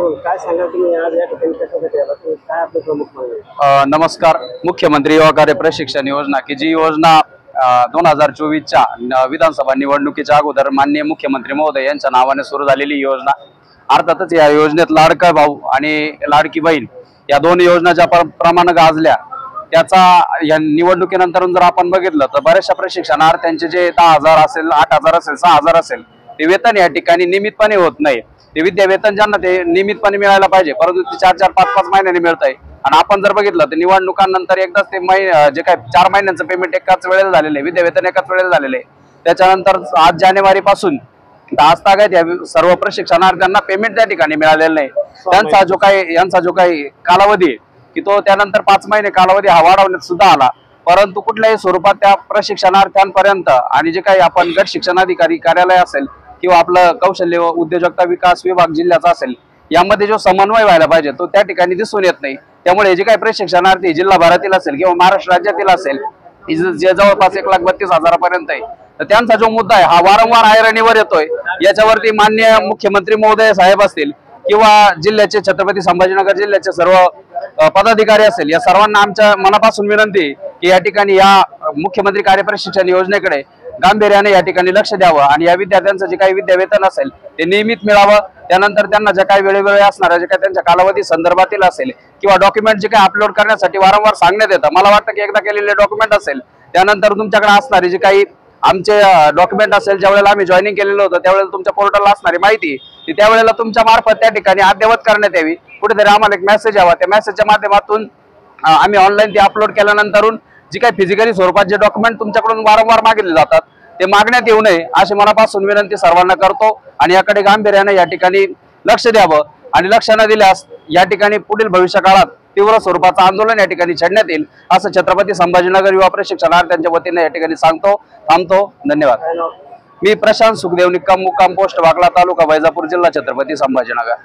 राहुल, काय सांगाल तुम्ही आज या ठिकाणी कशासाठी आला? तुम्ही काय आपले प्रमुख मागणी? नमस्कार. मुख्यमंत्री युवा कार्य प्रशिक्षण योजना की जी योजना 2024च्या विधानसभा निवडणुकीच्या अगोदर माननीय मुख्यमंत्री महोदय यांच्या नावाने सुरू झालेली योजना. अर्थातच या योजनेत लाडका भाऊ आणि लाडकी बहीण या दोन योजना ज्या प्रमाणे गाजल्या त्याचा या निवडणुकीनंतर जर आपण बघितलं तर बऱ्याचशा प्रशिक्षणार्थ्यांचे जे 10,000 असेल, 8,000 असेल, 6,000 असेल ते वेतन या ठिकाणी नियमितपणे होत नाही. ते विद्या वेतन ज्यांना ते नियमितपणे मिळायला पाहिजे परंतु ते 4-4, 5-5 महिन्यांनी मिळत आहे. आणि आपण जर बघितलं तर निवडणुकांनंतर एकदाच ते जे काही 4 महिन्यांचं पेमेंट एकाच वेळेला झालेलं आहे, विद्या वेतन एकाच वेळेला झालेलं आहे. त्याच्यानंतर 8 जानेवारी पासून आज तागायत या सर्व प्रशिक्षणार्थ्यांना पेमेंट त्या ठिकाणी मिळालेलं नाही. यांचा जो काही कालावधी आहे की तो त्यानंतर 5 महिने कालावधी हा वाढवण्यात सुद्धा आला, परंतु कुठल्याही स्वरूपात त्या प्रशिक्षणार्थ्यांपर्यंत आणि जे काही आपण गट शिक्षणाधिकारी कार्यालय असेल किंवा आपलं कौशल्य उद्योजकता विकास विभाग जिल्ह्याचा असेल यामध्ये जो समन्वय व्हायला पाहिजे तो त्या ठिकाणी दिसून येत नाही. त्यामुळे जे काही प्रशिक्षणार्थी जिल्हाभरातील असेल किंवा महाराष्ट्र राज्यातील असेल जे जवळपास 1,32,000 पर्यंत आहे तर त्यांचा जो मुद्दा आहे हा वारंवार ऐरणीवर येतोय. याच्यावरती माननीय मुख्यमंत्री महोदय साहेब असतील किंवा जिल्ह्याचे छत्रपती संभाजीनगर जिल्ह्याचे सर्व पदाधिकारी असेल या सर्वांना आमच्या मनापासून विनंती की या ठिकाणी या मुख्यमंत्री कार्यप्रशिक्षण योजनेकडे गांभीर्याने या ठिकाणी लक्ष द्यावं आणि या विद्यार्थ्यांचं जे काही विद्या वेतन असेल ते नियमित मिळावं. त्यानंतर त्यांना ज्या काही वेळोवेळी असणाऱ्या जे काही त्यांच्या कालावधी संदर्भातील असेल किंवा डॉक्युमेंट जे काही अपलोड करण्यासाठी वारंवार सांगण्यात येतं, मला वाटतं की एकदा केलेले डॉक्युमेंट असेल त्यानंतर तुमच्याकडे असणारे जे काही आमचे डॉक्युमेंट असेल ज्यावेळेला आम्ही जॉईनिंग केलेलं होतं त्यावेळेला तुमच्या पोर्टलला असणारी माहिती ती त्यावेळेला तुमच्या मार्फत त्या ठिकाणी अद्ययावत करण्यात यावी. कुठेतरी आम्हाला एक मेसेज यावा, त्या मेसेजच्या माध्यमातून आम्ही ऑनलाईन ती अपलोड केल्यानंतर जी काही फिजिकली स्वरूपात जे डॉक्युमेंट तुमच्याकडून वारंवार मागितले जातात ते मागण्यात येऊ नये अशी मनापासून विनंती सर्वांना करतो. आणि याकडे गांभीर्याने या ठिकाणी लक्ष द्यावं आणि लक्ष न दिल्यास या ठिकाणी पुढील भविष्य काळात तीव्र स्वरूपाचं आंदोलन या ठिकाणी छेडण्यात येईल असं छत्रपती संभाजीनगर युवा प्रशिक्षणार्थ्यांच्या वतीने या ठिकाणी थांबतो. धन्यवाद. मी प्रशांत सुखदेव निकम, मुक्काम पोस्ट वाकला, तालुका वैजापूर, जिल्हा छत्रपती संभाजीनगर.